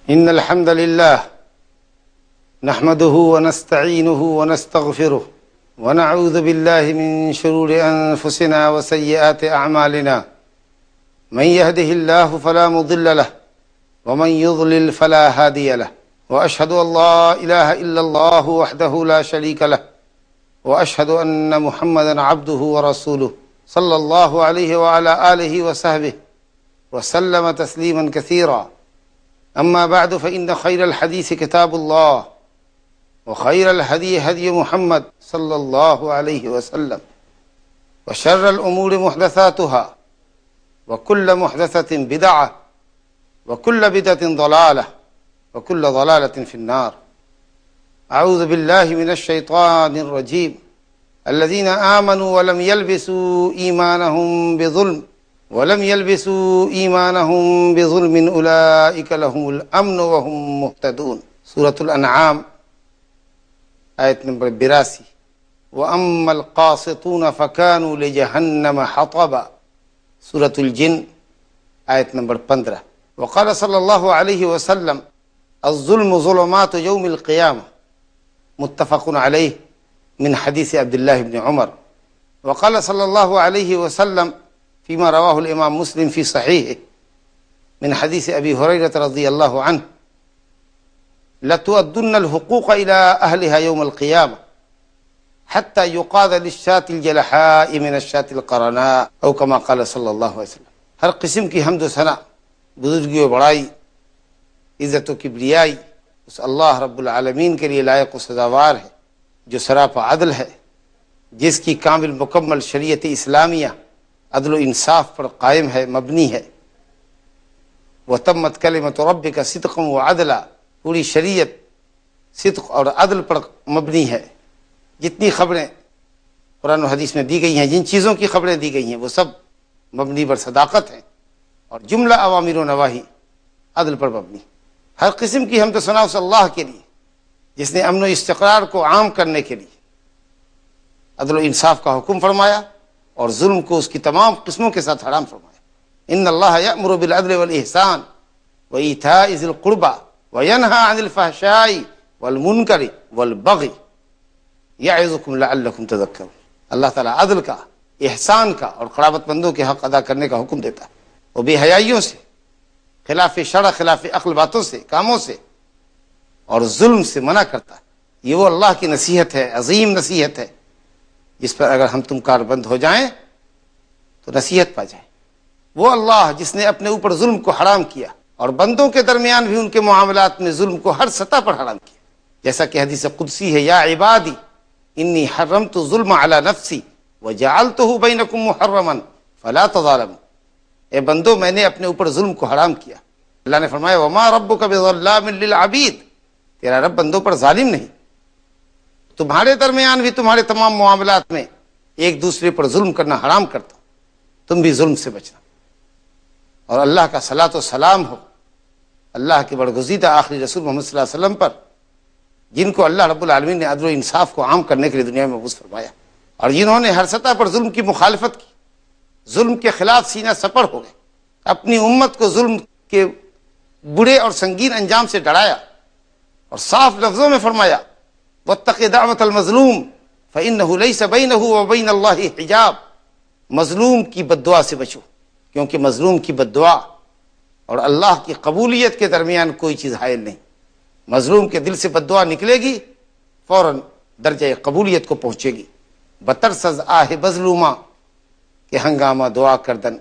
إن الحمد لله نحمده ونستعينه ونستغفره ونعوذ بالله من شرور أنفسنا وسيئات أعمالنا. من يهده الله فلا مضل له ومن يضلل فلا هادي له، وأشهد أن لا إله إلا الله وحده لا شريك له، وأشهد أن محمدا عبده ورسوله صلى الله عليه وعلى آله وصحبه وسلم تسليما كثيرا. أما بعد فإن خير الحديث كتاب الله وخير الهدي هدي محمد صلى الله عليه وسلم، وشر الأمور محدثاتها وكل محدثة بدعة وكل بدعة ضلالة وكل ضلالة في النار. أعوذ بالله من الشيطان الرجيم. الذين آمنوا ولم يلبسوا إيمانهم بظلم أولئك لهم الأمن وهم مهتدون. سورة الانعام آیت نمبر 82. وأما القاسطون فكانوا لجهنم حطبا. سورة الجن آیت نمبر 15. وقال صلی اللہ علیہ وسلم الظلم ظلمات یوم القیامہ، متفق علیہ من حدیث عبداللہ بن عمر. وقال صلی اللہ علیہ وسلم فيما رواه الإمام مسلم في صحيحه من حديث أبي هريرة رضي الله عنه لتؤدن الحقوق إلى أهلها يوم القيامة حتى يقاض للشاة الجلحاء من الشاة القرناء أو كما قال صلى الله عليه وسلم. ہر قسم کی حمد و ثنا، بزرگی و بڑائی، عزت و کبریائی اس اللہ رب العالمین کے لیے لائق و سزاوار ہے جو سراپا عدل ہے، جس کی کامل مکمل شریعت اسلامیہ عدل و انصاف پر قائم ہے، مبنی ہے. وتمت کلمۃ ربک صدقا وعدلا، پوری شریعت صدق اور عدل پر مبنی ہے. جتنی خبریں قرآن و حدیث میں دی گئی ہیں، جن چیزوں کی خبریں دی گئی ہیں، وہ سب مبنی بر صداقت ہیں، اور جملہ اوامر و نواہی عدل پر مبنی. ہر قسم کی حمد و ثنا اس اللہ کے لیے جس نے امن و استقرار کو عام کرنے کے لیے عدل و انصاف کا حکم فرمایا اور ظلم کو اس کی تمام قسموں کے ساتھ حرام فرمایا. ان اللہ یأمر بالعدل والاحسان وایتاء ذی القربى وینہی عن الفحشاء والمنکر والبغی یعظکم لعلکم تذکرون. اللہ تعالیٰ عدل کا، احسان کا اور قرابت مندوں کے حق ادا کرنے کا حکم دیتا ہے. وہ بے حیائیوں سے، خلاف شرع، خلاف عقل باتوں سے، کاموں سے اور ظلم سے منع کرتا ہے. یہ وہ اللہ کی نصیحت ہے، عظیم نصیحت ہے، جس پر اگر ہم تم کاربند ہو جائیں تو نصیحت پا جائیں. وہ اللہ جس نے اپنے اوپر ظلم کو حرام کیا اور بندوں کے درمیان بھی ان کے معاملات میں ظلم کو ہر سطح پر حرام کیا. جیسا کہ حدیث قدسی ہے، یا عبادی انی حرمت الظلم علی نفسی وجعلتہ بینکم محرما فلا تظالموا. اے بندو، میں نے اپنے اوپر ظلم کو حرام کیا. اللہ نے فرمایا وما ربک بظلام للعبید، تیرا رب بندوں پر ظالم نہیں. تمہارے درمیان بھی تمہارے تمام معاملات میں ایک دوسرے پر ظلم کرنا حرام کرتا ہوں، تم بھی ظلم سے بچنا. اور اللہ کا صلاۃ و سلام ہو اللہ کے برگزیدہ آخری رسول محمد صلی اللہ علیہ وسلم پر، جن کو اللہ رب العالمین نے عدل و انصاف کو عام کرنے کے لیے دنیا میں مبعوث فرمایا، اور جنہوں نے ہر سطح پر ظلم کی مخالفت کی، ظلم کے خلاف سینہ سپر ہو گئے، اپنی امت کو ظلم کے برے اور سنگین انجام سے ڈرایا اور صاف لفظوں میں فرمایا واتق دعوت المظلوم فإنه ليس بينه وبين الله حجاب. مظلوم کی بد دعا سے بچو، کیونکہ مظلوم کی بد دعا اور اللہ کی قبولیت کے درمیان کوئی چیز حائل نہیں. مظلوم کے دل سے بد دعا نکلے گی، فوراً درجہ قبولیت کو پہنچے گی. بترسز آہ مظلومہ کہ ہنگامہ دعا کردن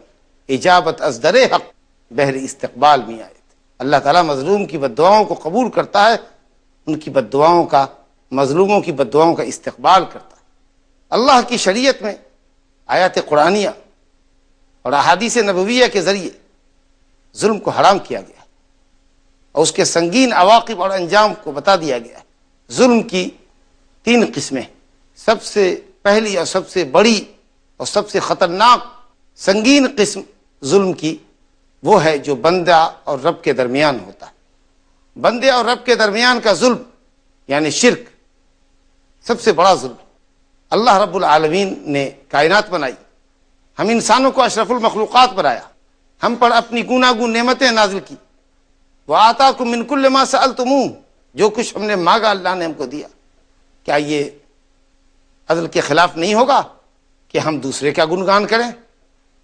اجابت از در حق بہر استقبال میں آئے. اللہ تعالیٰ مظلوم کی بد دعاؤں کو قبول کرتا ہے، ان کی بد دعاؤں کا، مظلوموں کی بد دعاؤں کا استقبال کرتا ہے. اللہ کی شریعت میں آیات قرآنیہ اور احادیث نبویہ کے ذریعے ظلم کو حرام کیا گیا اور اس کے سنگین عواقب اور انجام کو بتا دیا گیا ہے. ظلم کی 3 قسمیں. سب سے پہلی اور سب سے بڑی اور سب سے خطرناک سنگین قسم ظلم کی وہ ہے جو بندہ اور رب کے درمیان ہوتا ہے. بندے اور رب کے درمیان کا ظلم یعنی شرک سب سے بڑا ظلم. اللہ رب العالمین نے کائنات بنائی، ہم انسانوں کو اشرف المخلوقات بنایا، ہم پر اپنی گوناگون نعمتیں نازل کی، وآتاکم من کل ما سألتموہ، جو کچھ ہم نے مانگا اللہ نے ہم کو دیا۔ کیا یہ عدل کے خلاف نہیں ہوگا کہ ہم دوسرے کا گنگان کریں،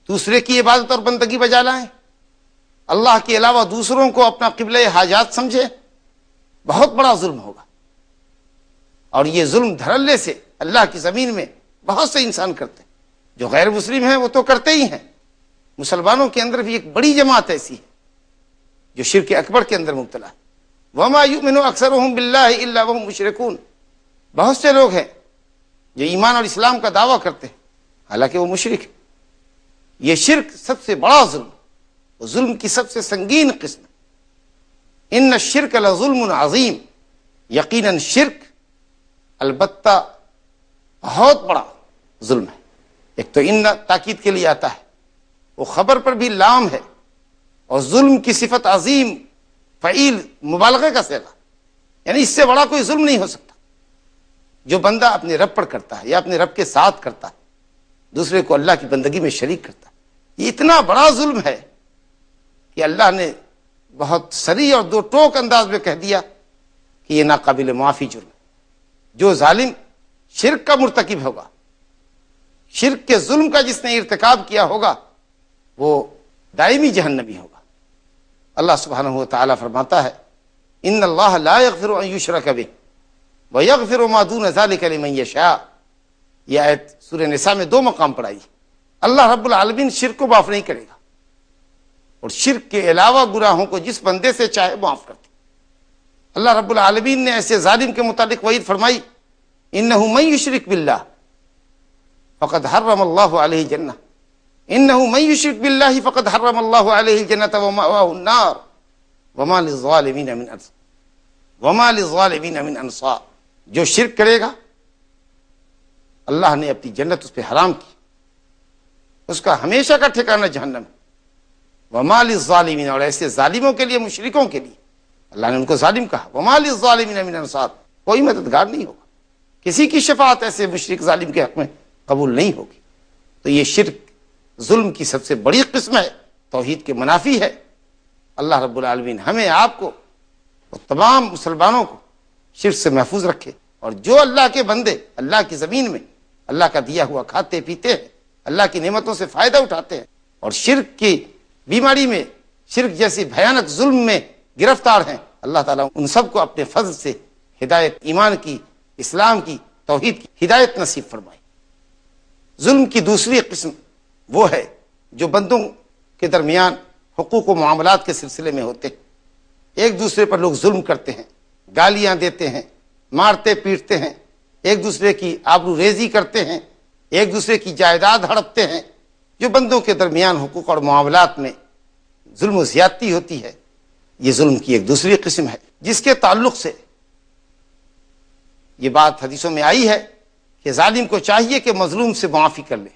دوسرے کی عبادت اور بندگی بجا لائیں، اللہ کے علاوہ دوسروں کو اپنا قبلہ حاجات سمجھے؟ بہت بڑا ظلم ہوگا۔ اور یہ ظلم دھڑلے سے اللہ کی زمین میں بہت سے انسان کرتے ہیں، جو غیر مسلم ہیں وہ تو کرتے ہی ہیں، مسلمانوں کے اندر بھی ایک بڑی جماعت ایسی ہے جو شرک اکبر کے اندر مبتلا ہے۔ وما یؤمن اکثرهم باللہ الا وهم مشرکون، بہت سے لوگ ہیں جو ایمان اور اسلام کا دعویٰ کرتے ہیں حالانکہ وہ مشرک ہیں۔ یہ شرک سب سے بڑا ظلم، وہ ظلم کی سب سے سنگین قسم ہے۔ ان الشرک لظلم عظیم، یقیناً شرک البتہ بہت بڑا ظلم ہے۔ ایک تو ان تاکید کے لیے آتا ہے، وہ خبر پر بھی لام ہے، اور ظلم کی صفت عظیم فعیل مبالغے کا صیغہ، یعنی اس سے بڑا کوئی ظلم نہیں ہو سکتا جو بندہ اپنے رب پر کرتا ہے یا اپنے رب کے ساتھ کرتا ہے، دوسرے کو اللہ کی بندگی میں شریک کرتا ہے۔ یہ اتنا بڑا ظلم ہے کہ اللہ نے بہت صریح اور دو ٹوک انداز میں کہہ دیا کہ یہ ناقابل معافی جرم ہے۔ جو ظالم شرک کا مرتکب ہوگا، شرک کے ظلم کا جس نے ارتکاب کیا ہوگا، وہ دائمی جہنمی ہوگا۔ اللہ سبحانہ و تعالیٰ فرماتا ہے ان اللہ لا یغفر ان یشرک بہ ویغفر ما دون ذلک لمن یشاء۔ یہ آیت سورہ نساء میں 2 مقام پر آئی۔ اللہ رب العالمین شرک کو معاف نہیں کرے گا، اور شرک کے علاوہ گناہوں کو جس بندے سے چاہے معاف کرتے۔ اللہ رب العالمین نے ایسے ظالم کے متعلق وعید فرمائی انہ من یشرک باللہ فقد حرم اللہ علیہ الجنہ، انہ من یشرک باللہ فقد حرم اللہ علیہ الجنہ ومأواہ النار وما للظالمین من انصار۔ جو شرک کرے گا اللہ نے اپنی جنت اس پہ حرام کی، اس کا ہمیشہ کا ٹھکانہ جہنم ہے۔ وما للظالمین، اور ایسے ظالموں کے لیے، مشرکوں کے لیے اللہ نے ان کو ظالم کہا، وما للظالمین من انصار، کوئی مددگار نہیں ہوگا، کسی کی شفاعت ایسے مشرک ظالم کے حق میں قبول نہیں ہوگی۔ تو یہ شرک ظلم کی سب سے بڑی قسم ہے، توحید کے منافی ہے۔ اللہ رب العالمین ہمیں، آپ کو اور تمام مسلمانوں کو شرک سے محفوظ رکھے، اور جو اللہ کے بندے اللہ کی زمین میں اللہ کا دیا ہوا کھاتے پیتے ہیں، اللہ کی نعمتوں سے فائدہ اٹھاتے ہیں، اور شرک کی بیماری میں، شرک جیسی بھیانک ظلم میں گرفتار ہیں، اللہ تعالیٰ ان سب کو اپنے فضل سے ہدایت، ایمان کی، اسلام کی، توحید کی ہدایت نصیب فرمائے۔ ظلم کی دوسری قسم وہ ہے جو بندوں کے درمیان حقوق و معاملات کے سلسلے میں ہوتے ہیں۔ ایک دوسرے پر لوگ ظلم کرتے ہیں، گالیاں دیتے ہیں، مارتے پیٹتے ہیں، ایک دوسرے کی آبرو ریزی کرتے ہیں، ایک دوسرے کی جائیداد ہڑپتے ہیں۔ جو بندوں کے درمیان حقوق اور معاملات میں ظلم و زیادتی ہوتی ہے، یہ ظلم کی ایک دوسری قسم ہے، جس کے تعلق سے یہ بات حدیثوں میں آئی ہے کہ ظالم کو چاہیے کہ مظلوم سے معافی کر لے،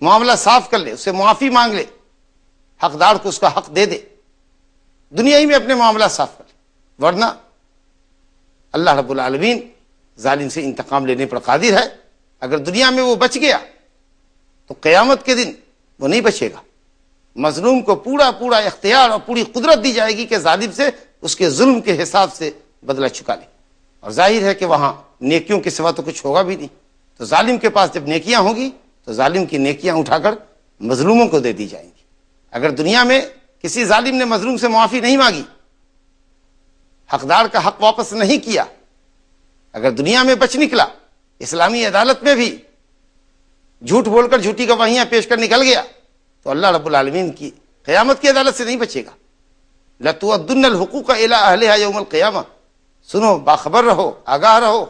معاملہ صاف کر لے، اس سے معافی مانگ لے، حقدار کو اس کا حق دے دے، دنیا ہی میں اپنے معاملہ صاف کر لے، ورنہ اللہ رب العالمین ظالم سے انتقام لینے پر قادر ہے۔ اگر دنیا میں وہ بچ گیا تو قیامت کے دن وہ نہیں بچے گا۔ مظلوم کو پورا اختیار اور پوری قدرت دی جائے گی کہ ظالم سے اس کے ظلم کے حساب سے بدلہ چکا لے، اور ظاہر ہے کہ وہاں نیکیوں کے سوا تو کچھ ہوگا بھی نہیں۔ تو ظالم کے پاس جب نیکیاں ہوں گی تو ظالم کی نیکیاں اٹھا کر مظلوموں کو دے دی جائیں گی۔ اگر دنیا میں کسی ظالم نے مظلوم سے معافی نہیں مانگی، حقدار کا حق واپس نہیں کیا، اگر دنیا میں بچ نکلا، اسلامی عدالت میں بھی جھوٹ بول کر جھوٹی گواہیاں پیش کر نکل گیا، تو اللہ رب العالمین کی قیامت کی عدالت سے نہیں بچے گا۔ لَتُؤَدُّنَّ الْحُقُوقَ إِلَىٰ أَهْلِهَا يَوْمَ الْقِيَامَةِ، سنو، باخبر رہو، آگاہ رہو،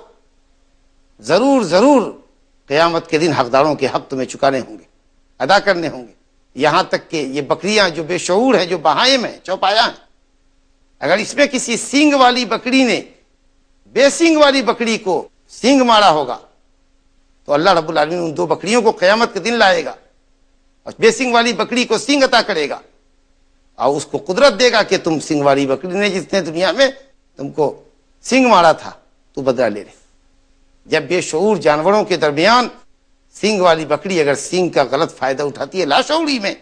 ضرور قیامت کے دن حقداروں کے حق تمہیں چکانے ہوں گے، ادا کرنے ہوں گے۔ یہاں تک کہ یہ بکریاں جو بے شعور ہیں، جو بہائم ہیں، چوپایا ہیں، اگر اس میں کسی سینگ والی بکری نے بے سینگ والی بکری کو سینگ مارا ہوگا تو اللہ رب العالمین ان 2 بکریوں کو قیامت کے دن لائے گا، اور بے سینگ والی بکری کو سینگ عطا کرے گا، اور اس کو قدرت دے گا کہ تم سینگ والی بکری نے جس نے دنیا میں تم کو سینگ مارا تھا تو بدلہ لے لے۔ جب بے شعور جانوروں کے درمیان سینگ والی بکری اگر سینگ کا غلط فائدہ اٹھاتی ہے لاشعوری میں،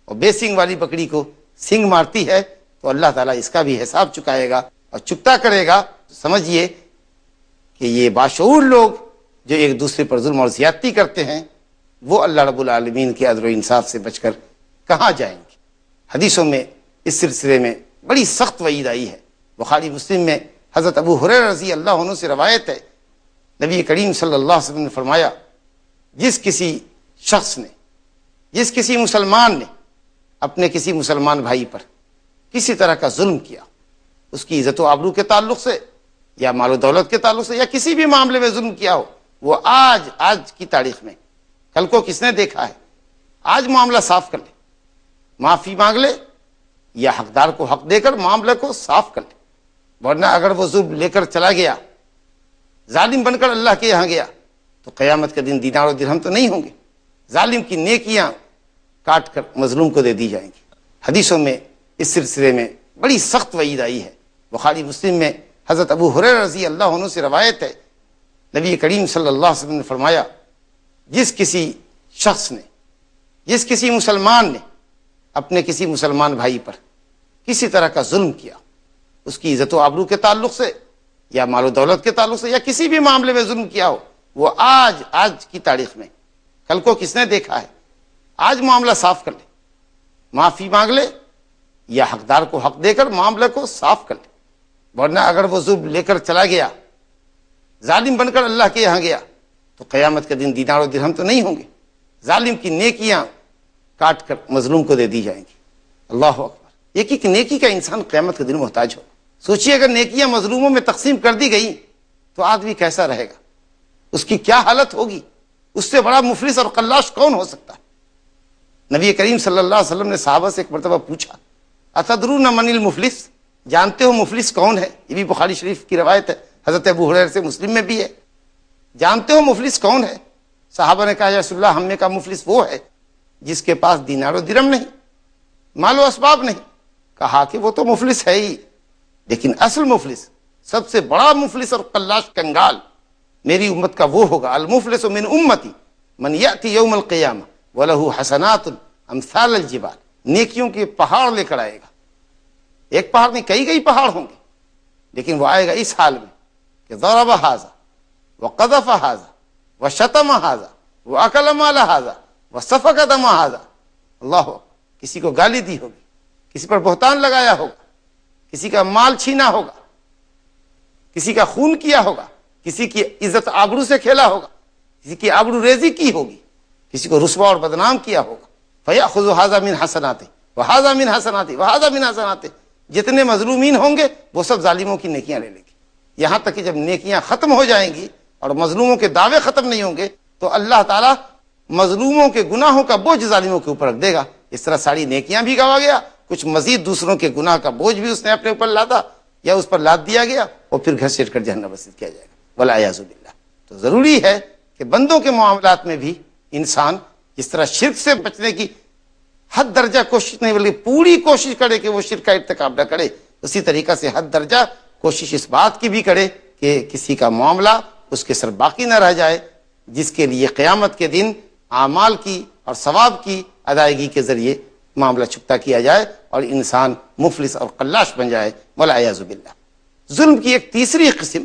اور بے سینگ والی بکری کو سینگ مارتی ہے، تو اللہ تعالیٰ اس کا بھی حساب چکائے گا اور چکتا کرے گا۔ سمجھیے کہ یہ باشعور لوگ جو ایک دوسرے پر ظلم اور زیادتی کرتے ہیں وہ اللہ رب العالمین کے عدل و انصاف سے بچ کر کہاں جائیں گے۔ حدیثوں میں اس سلسلے میں بڑی سخت وعید آئی ہے۔ بخاری مسلم میں حضرت ابو ہریرہ رضی اللہ عنہ سے روایت ہے، نبی کریم صلی اللہ علیہ وسلم نے فرمایا، جس کسی شخص نے، جس کسی مسلمان نے اپنے کسی مسلمان بھائی پر کسی طرح کا ظلم کیا، اس کی عزت و آبرو کے تعلق سے یا مال و دولت کے تعلق سے یا کسی بھی معاملے میں ظلم کیا ہو، وہ آج کی تاریخ میں، کل کو کس نے دیکھا ہے، آج معاملہ صاف کر لے، معافی مانگ لے یا حقدار کو حق دے کر معاملے کو صاف کر لے، ورنہ اگر وہ ظلم لے کر چلا گیا، ظالم بن کر اللہ کے یہاں گیا، تو قیامت کے دن دینار و درہم تو نہیں ہوں گے، ظالم کی نیکیاں کاٹ کر مظلوم کو دے دی جائیں گی۔ حدیثوں میں اس سلسلے میں بڑی سخت وعید آئی ہے۔ بخاری مسلم میں حضرت ابو ہریرہ رضی اللہ عنہ سے روایت ہے، نبی کریم صلی اللہ علیہ وسلم نے فرمایا، جس کسی شخص نے، جس کسی مسلمان نے اپنے کسی مسلمان بھائی پر کسی طرح کا ظلم کیا، اس کی عزت و آبرو کے تعلق سے یا مال و دولت کے تعلق سے یا کسی بھی معاملے میں ظلم کیا ہو، وہ آج کی تاریخ میں، کل کو کس نے دیکھا ہے، آج معاملہ صاف کر لے، معافی مانگ لے یا حقدار کو حق دے کر معاملے کو صاف کر لے، ورنہ اگر وہ ظلم لے کر چلا گیا، ظالم بن کر اللہ کے یہاں گیا، تو قیامت کے دن دینار و درہم تو نہیں ہوں گے، ظالم کی نیکیاں کاٹ کر مظلوم کو دے دی جائیں گی۔ اللہ اکبر۔ ایک نیکی کا انسان قیامت کے دن محتاج ہو۔ سوچئے اگر نیکیاں مظلوموں میں تقسیم کر دی گئی تو آدمی کیسا رہے گا، اس کی کیا حالت ہوگی، اس سے بڑا مفلس اور قلاش کون ہو سکتا ہے۔ نبی کریم صلی اللہ علیہ وسلم نے صحابہ سے ایک مرتبہ پوچھا، اتدرون من المفلس، جانتے ہو مفلس کون ہے؟ یہ بھی بخاری شریف کی روایت ہے، حضرت ابو ہریرہ سے مسلم میں بھی ہے۔ جانتے ہو مفلس کون ہے؟ صحابہ نے کہا، یا رسول اللہ، ہم نے کہا مفلس وہ ہے جس کے پاس دینار و درہم نہیں، مال و اسباب نہیں۔ کہا کہ وہ تو مفلس ہے ہی، لیکن اصل مفلس، سب سے بڑا مفلس اور قلاش کنگال میری امت کا وہ ہوگا، المفلس من امتی من یأتی یوم القیامہ وَلَهُ حسنات امثال الجبال، نیکیوں کے پہاڑ لے کر آئے گا۔ ایک پہاڑ نہیں، کئی پہاڑ ہوں گے، لیکن وہ آئے گا اس حال میں کہ ضرب ھذا وقذف ھذا وشتم ھذا واکل مال ھذا وسفک دم ھذا۔ اللہ، کسی کو گالی دی ہوگی، کسی پر بہتان لگایا ہوگا، کسی کا مال چھینا ہوگا، کسی کا خون کیا ہوگا، کسی کی عزت آبرو سے کھیلا ہوگا، کسی کی آبرو ریزی کی ہوگی، کسی کو رسوا اور بدنام کیا ہوگا۔ فَيَأْخُذُ هَذَا مِنْ حَسَنَاتِهِ وَهَذَا مِنْ حَسَنَاتِهِ وَهَذَا مِنْ حَسَنَاتِهِ۔ جتنے مظلومین ہوں گے وہ سب ظالموں کی نیکیاں لے لیں گے، یہاں تک کہ جب نیکیاں ختم ہو جائیں گی اور مظلوموں کے دعوے ختم نہیں ہوں گے تو اللہ تعالیٰ مظلوموں کے گناہوں کا بوجھ ظالموں کے اوپر رکھ دے گا۔ اس طرح ساری نیکیاں بھی گوا گیا، کچھ مزید دوسروں کے گناہ کا بوجھ بھی اس نے اپنے اوپر لادا یا اس پر لاد دیا گیا، اور پھر گھسیٹ کر جہنم رسید کیا جائے گا، والعیاذ باللہ۔ تو ضروری ہے کہ بندوں کے معاملات میں بھی انسان جس طرح شرک سے بچنے کی حد درجہ کوشش نہیں بلکہ پوری کوشش کرے کہ وہ شرک کا ارتکاب نہ کرے، اسی طریقہ سے حد درجہ کوشش اس بات کی بھی کرے کہ کسی کا معاملہ اس کے سر باقی نہ رہ جائے، جس کے لیے قیامت کے دن اعمال کی اور ثواب کی ادائیگی کے ذریعے معاملہ چکتا کیا جائے اور انسان مفلس اور قلاش بن جائے، والعیاذ باللہ۔ ظلم کی ایک تیسری قسم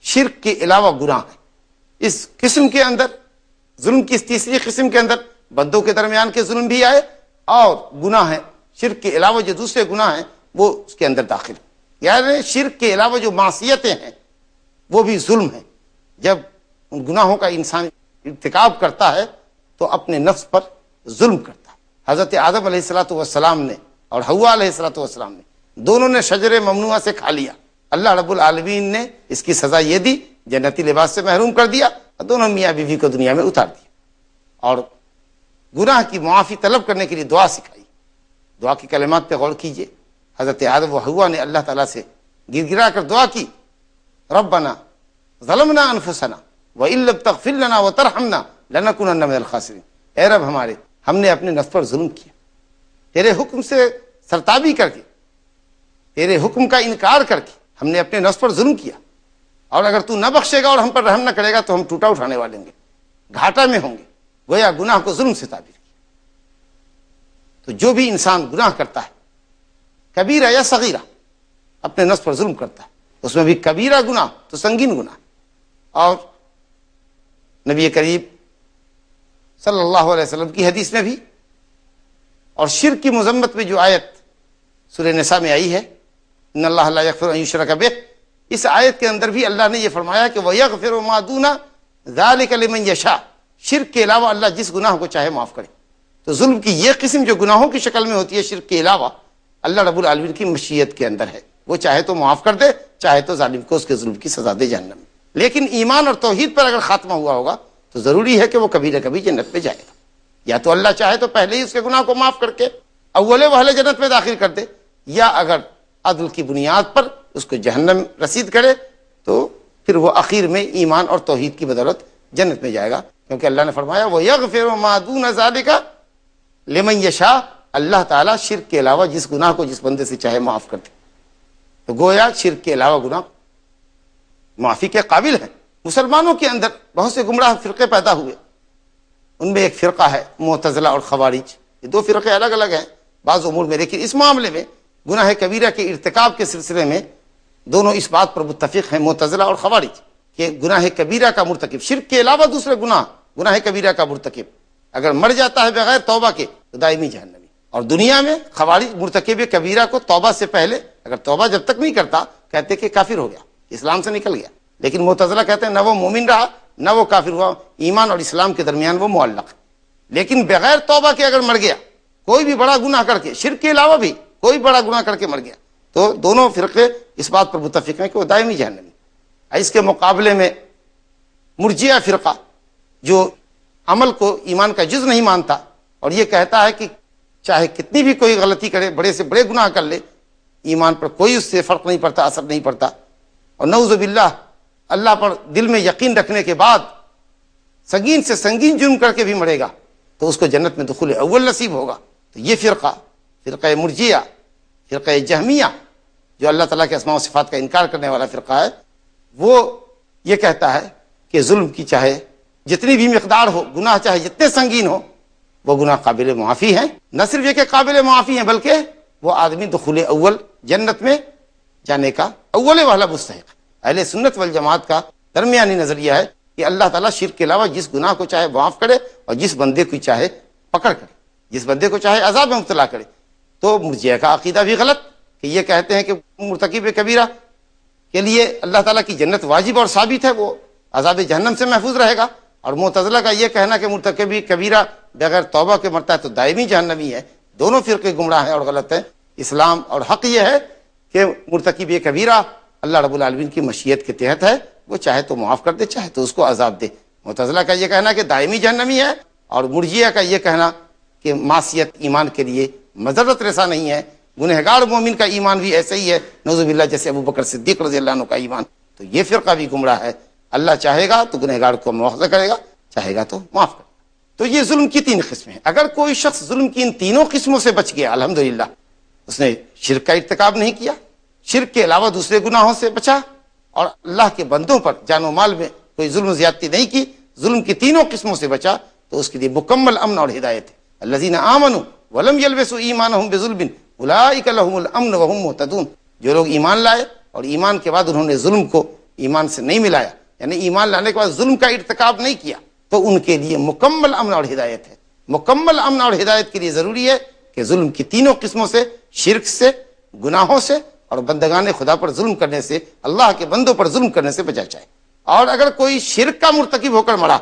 شرک کے علاوہ گناہ ہے۔ اس قسم کے اندر، ظلم کی اس تیسری قسم کے اندر بندوں کے درمیان کے ظلم بھی آئے اور گناہ ہے، شرک کے علاوہ جو دوسرے گناہ ہیں وہ اس کے اندر داخل ہیں۔ یعنی شرک کے علاوہ جو معصیتیں ہیں وہ بھی ظلم ہیں۔ جب ان گناہوں کا انسان ارتکاب کرتا ہے تو اپنے نفس پر ظلم کرتا ہے۔ حضرت آدم علیہ السلام نے اور حوا علیہ السلام نے دونوں نے شجر ممنوعہ سے کھا لیا۔ اللہ رب العالمین نے اس کی سزا یہ دی، جنتی لباس سے محروم کر دیا اور دونوں میاں بیوی کو دنیا میں اتار دیا، اور گناہ کی معافی طلب کرنے کے لیے دعا سکھائی۔ دعا کی کلمات پہ غور کیجئے۔ حضرت آدم و حوا نے اللہ تعالیٰ سے گر گرا کر دعا کی، ربنا ظلمنا انفسنا وان لم تغفر لنا وترحمنا لنکونن من الخاسرین۔ اے رب ہمارے، ہم نے اپنے نفس پر ظلم کیا، تیرے حکم سے سرتابی کر کے، تیرے حکم کا انکار کر کے ہم نے اپنے نفس پر ظلم کیا، اور اگر تو نہ بخشے گا اور ہم پر رحم نہ کرے گا تو ہم ٹوٹا اٹھانے والے ہوں گے، گھاٹا میں ہوں گے۔ گویا گناہ کو ظلم سے تعبیر کیا۔ تو جو بھی انسان گناہ کرتا ہے کبیرہ یا صغیرہ اپنے نفس پر ظلم کرتا ہے، اس میں بھی کبیرہ گناہ تو سنگین گناہ. اور نبی کریم صلی اللہ علیہ وسلم کی حدیث میں بھی، اور شرک کی مذمت میں جو آیت سورہ نساء میں آئی ہے، ان اللہ لا یغفر ان یشرک بہ، اس آیت کے اندر بھی اللہ نے یہ فرمایا کہ وَيَغْفِرُ مَا دُونَ ذَلِكَ لِمَن يَشَاءُ، شرک کے علاوہ اللہ جس گناہ کو چاہے معاف کرے. تو ظلم کی یہ قسم جو گناہوں کی شکل میں ہوتی ہے شرک کے علاوہ، اللہ رب العالمین کی مشیت کے اندر ہے، وہ چاہے تو معاف کر دے، چاہے تو ظالم کو اس کے ظلم کی سزا دے جہنم میں. لیکن ایمان اور توحید پر اگر خاتمہ ہوا ہوگا تو ضروری ہے کہ وہ کبھی نہ کبھی جنت میں جائے گا. یا تو اللہ چاہے تو پہلے ہی اس کے گناہ کو معاف کر کے اول وہلے جنت میں داخل کر دے، یا اگر عدل کی بنیاد پر اس کو جہنم رسید کرے تو پھر وہ آخر میں ایمان اور توحید کی بدولت جنت میں جائے گا. کیونکہ اللہ نے فرمایا وَيَغْفِرُ مَا دُونَ ذَلِكَ لِمَن يَشَاءُ، اللہ تعالیٰ شرک کے علاوہ جس گناہ کو جس بندے سے چاہے معاف کر دے. تو گویا شرک کے علاوہ گناہ معافی کے قابل ہیں. مسلمانوں کے اندر بہت سے گمراہ فرقے پیدا ہوئے، ان میں ایک فرقہ ہے معتزلہ اور خوارج. یہ دو فرقے الگ الگ ہیں بعض امور میں، لیکن اس معاملے میں گناہ کبیرہ کے ارتکاب کے سلسلے میں دونوں اس بات پر متفق ہیں، معتزلہ اور خوارج، کہ گناہ کبیرہ کا مرتکب، شرک کے علاوہ دوسرے گناہ کبیرہ کا مرتکب اگر مر جاتا ہے بغیر توبہ کے تو دائمی جہنمی. اور دنیا میں خوارج مرتکب کبیرہ کو توبہ سے پہلے اگر توبہ جب تک نہیں کرتا کہتے کہ کافر ہو گیا، اسلام سے نکل گیا. لیکن معتزلہ کہتے ہیں نہ وہ مومن رہا نہ وہ کافر ہوا، ایمان اور اسلام کے درمیان وہ معلق ہے. لیکن بغیر توبہ کے اگر مر گیا، کوئی بھی بڑا گناہ کر کے، شرک کے علاوہ بھی کوئی بڑا گناہ کر کے مر گیا، تو دونوں فرقے اس بات پر متفق ہیں کہ وہ دائمی جہنمی. اس کے مقابلے میں مرجئہ فرقہ جو عمل کو ایمان کا جز نہیں مانتا اور یہ کہتا ہے کہ چاہے کتنی بھی کوئی غلطی کرے، بڑے سے بڑے گناہ کر لے، ایمان پر کوئی اس سے فرق نہیں پڑتا، اثر نہیں پڑتا. اور نعوذ باللہ اللہ پر دل میں یقین رکھنے کے بعد سنگین سے سنگین جرم کر کے بھی مرے گا تو اس کو جنت میں دخول اول نصیب ہوگا. تو یہ فرقہ مرجئہ، فرقہ جہمیہ جو اللہ تعالیٰ کے اسماء و صفات کا انکار کرنے والا فرقہ ہے، وہ یہ کہتا ہے کہ ظلم کی چاہے جتنی بھی مقدار ہو، گناہ چاہے جتنے سنگین ہو، وہ گناہ قابل معافی ہیں. نہ صرف یہ کہ قابل معافی ہیں بلکہ وہ آدمی دخول اول جنت میں جانے کا اول والا مستحق. اہل سنت والجماعت کا درمیانی نظریہ ہے کہ اللہ تعالیٰ شرک کے علاوہ جس گناہ کو چاہے معاف کرے اور جس بندے کو چاہے پکڑ کرے، جس بندے کو چاہے عذاب میں مبتلا کرے. تو مرجئہ کا عقیدہ بھی غلط کہ یہ کہتے ہیں کہ مرتکب کبیرہ کے لیے اللہ تعالیٰ کی جنت واجب اور ثابت ہے، وہ عذاب جہنم سے محفوظ رہے گا. اور معتزلہ کا یہ کہنا کہ مرتکب کبیرہ بغیر توبہ کے مرتا ہے تو دائمی جہنمی ہے. دونوں فرقے گمراہ ہیں اور غلط ہیں. اسلام اور حق یہ ہے کہ مرتکب کبیرہ اللہ رب العالمین کی مشیت کے تحت ہے، وہ چاہے تو معاف کر دے، چاہے تو اس کو عذاب دے. معتزلہ کا یہ کہنا کہ دائمی جہنمی ہے، اور مرجئہ کا یہ کہنا کہ معصیت ایمان کے لیے مضرت رسا نہیں ہے. گنہگار مومن کا ایمان بھی ایسے ہی ہے نعوذ باللہ جیسے ابو بکر صدیق رضی اللہ عنہ کا ایمان. تو یہ فرقہ بھی گمراہ ہے. اللہ چاہے گا تو گنہگار کو مواخذہ کرے گا، چاہے گا تو معاف کرے گا. تو یہ ظلم کی تین قسمیں ہیں. اگر کوئی شخص ظلم کی ان تینوں قسموں سے بچ گیا، الحمدللہ اس نے شرک کا ارتکاب نہیں کیا، شرک کے علاوہ دوسرے گناہوں سے بچا، اور اللہ کے بندوں پر جان و مال میں کوئی ظلم و زیادتی نہیں کی، ظلم کی تینوں قسموں سے بچا، تو اس کے لیے مکمل امن اور ہدایت ہے. الذین آمنوا ولم یلبسوا ایمانہم بظلم اولئک لہم الامن وہم مہتدون. جو لوگ ایمان لائے اور ایمان کے بعد انہوں نے ظلم کو ایمان سے نہیں ملایا، یعنی ایمان لانے کے بعد ظلم کا ارتکاب نہیں کیا، تو ان کے لیے مکمل امن اور ہدایت ہے. مکمل امن اور ہدایت کے لیے ضروری ہے کہ ظلم کی تینوں قسموں سے، شرک سے، گناہوں سے اور بندگان خدا پر ظلم کرنے سے، اللہ کے بندوں پر ظلم کرنے سے بچا جائے. اور اگر کوئی شرک کا مرتکب ہو کر مرا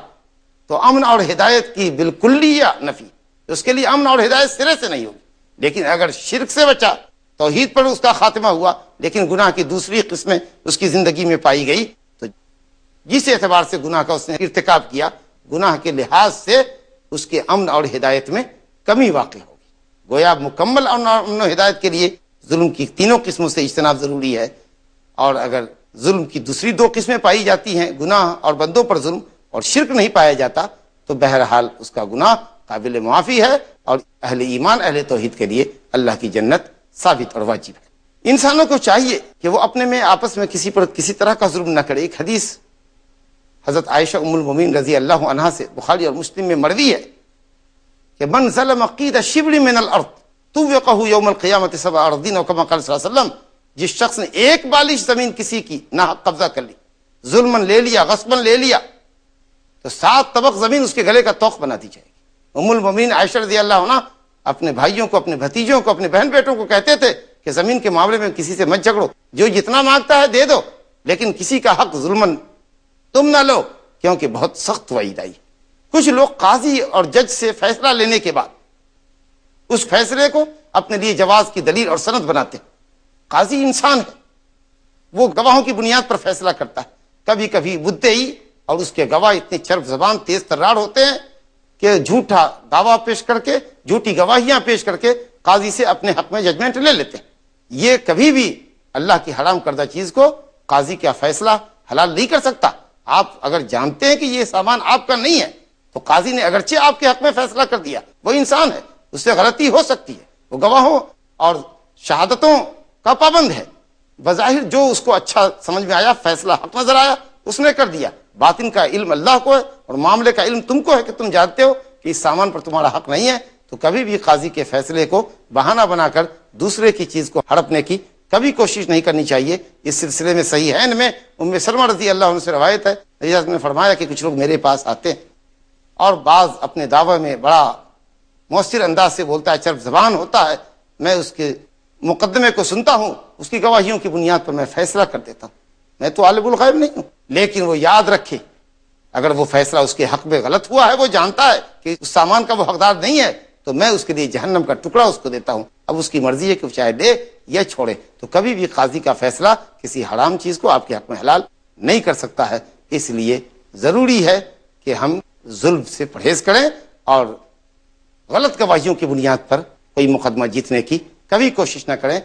تو امن اور ہدایت کی بالکلیہ نفی، اس کے لیے امن اور ہدایت سرے سے نہیں ہوگی. لیکن اگر شرک سے بچا، توحید پر اس کا خاتمہ ہوا، لیکن گناہ کی دوسری قسمیں اس کی زندگی میں پائی گئی، تو جس اعتبار سے گناہ کا اس نے ارتکاب کیا، گناہ کے لحاظ سے اس کے امن اور ہدایت میں کمی واقع ہوگی. گویا مکمل امن و ہدایت کے لیے ظلم کی تینوں قسموں سے اجتناب ضروری ہے. اور اگر ظلم کی دوسری دو قسمیں پائی جاتی ہیں، گناہ اور بندوں پر ظلم، اور شرک نہیں پایا جاتا، تو بہرحال اس کا گناہ قابل معافی ہے، اور اہل ایمان اہل توحید کے لیے اللہ کی جنت ثابت اور واجب ہے. انسانوں کو چاہیے کہ وہ اپنے میں آپس میں کسی پر کسی طرح کا ظلم نہ کرے. ایک حدیث حضرت عائشہ ام المومنین رضی اللہ عنہا سے بخاری اور مسلم میں مروی ہے کہ من ظلم قید شبر من الارض طوقہ یوم القیامت 7 اراضین، کما قال صلی اللہ علیہ وسلم، جس شخص نے ایک بالش زمین کسی کی ناحق قبضہ کر لی، ظلمن لے لیا، غصبن لے لیا، تو 7 طبق زمین اس کے گلے کا طوق بنا دی جائے گی۔ ام المومنین عائشہ رضی اللہ عنہ اپنے بھائیوں کو، اپنے بھتیجوں کو، اپنے بہن بیٹوں کو کہتے تھے کہ زمین کے معاملے میں کسی سے مت جھگڑو، جو جتنا مانگتا ہے دے دو، لیکن کسی کا حق ظلمن تم نہ لو، کیونکہ بہت سخت وعید آئی۔ کچھ لوگ قاضی اور جج سے فیصلہ لینے کے بعد اس فیصلے کو اپنے لیے جواز کی دلیل اور سند بناتے ہیں۔ قاضی انسان ہے، وہ گواہوں کی بنیاد پر فیصلہ کرتا ہے۔ کبھی کبھی مدعی اور اس کے گواہ اتنے چرب زبان، تیز ترار ہوتے ہیں کہ جھوٹا دعویٰ پیش کر کے، جھوٹی گواہیاں پیش کر کے قاضی سے اپنے حق میں ججمنٹ لے لیتے ہیں۔ یہ کبھی بھی اللہ کی حرام کردہ چیز کو قاضی کا فیصلہ حلال نہیں کر سکتا۔ آپ اگر جانتے ہیں کہ یہ سامان آپ کا نہیں ہے، تو قاضی نے اگرچہ آپ کے حق میں فیصلہ کر دیا، وہ انسان ہے، اس سے غلطی ہو سکتی ہے، وہ گواہوں اور شہادتوں کا پابند ہے۔ بظاہر جو اس کو اچھا سمجھ میں آیا، فیصلہ حق نظر آیا، اس نے کر دیا۔ باطن کا علم اللہ کو ہے اور معاملے کا علم تم کو ہے کہ تم جانتے ہو کہ اس سامان پر تمہارا حق نہیں ہے، تو کبھی بھی قاضی کے فیصلے کو بہانہ بنا کر دوسرے کی چیز کو ہڑپنے کی کبھی کوشش نہیں کرنی چاہیے۔ اس سلسلے میں صحیحین میں ام سلمہ رضی اللہ عنہ سے روایت ہے، نبی صلی اللہ علیہ وسلم نے فرمایا کہ کچھ لوگ میرے پاس آتے ہیں اور بعض اپنے دعوے میں بڑا مؤثر انداز سے بولتا ہے، چرب زبان ہوتا ہے، میں اس کے مقدمے کو سنتا ہوں، اس کی گواہیوں کی بنیاد پر میں فیصلہ کر دیتا ہوں۔ میں تو عالم الغیب نہیں ہوں، لیکن وہ یاد رکھے اگر وہ فیصلہ اس کے حق میں غلط ہوا ہے، وہ جانتا ہے کہ اس سامان کا وہ حقدار نہیں ہے، تو میں اس کے لیے جہنم کا ٹکڑا اس کو دیتا ہوں۔ اب اس کی مرضی ہے کہ وہ چاہے دے یا چھوڑے۔ تو کبھی بھی قاضی کا فیصلہ کسی حرام چیز کو آپ کے حق میں حلال نہیں کر سکتا ہے۔ اس لیے ضروری ہے کہ ہم ظلم سے پرہیز کریں اور غلط گواہیوں کی بنیاد پر کوئی مقدمہ جیتنے کی کبھی کوشش نہ کریں۔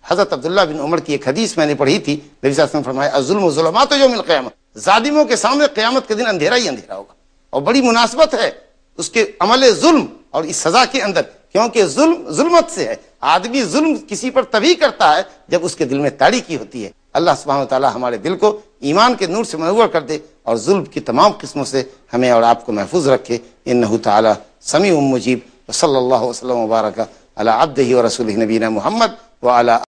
حضرت عبداللہ بن عمر کی ایک حدیث میں نے پڑھی تھی، نبی صلی اللہ علیہ وسلم نے فرمایا الظلم ظلمات یوم القیامہ، ظالموں کے سامنے قیامت کے دن اندھیرا ہی اندھیرا ہوگا۔ اور بڑی مناسبت ہے اس کے عمل ظلم اور اس سزا کے اندر، کیونکہ ظلم ظلمت سے ہے۔ آدمی ظلم کسی پر تبھی کرتا ہے جب اس کے دل میں تاریکی ہوتی ہے۔ اللہ سبحانہ و تعالی ہمارے دل کو ایمان کے نور سے منور کر دے اور ظلم کی تمام قسموں سے ہمیں اور آپ کو محفوظ رکھے۔ انہ تعالی سمیع مجیب۔ وصلی اللہ وسلم وبارک علی عبدہ ورسولہ نبینا محمد وعلی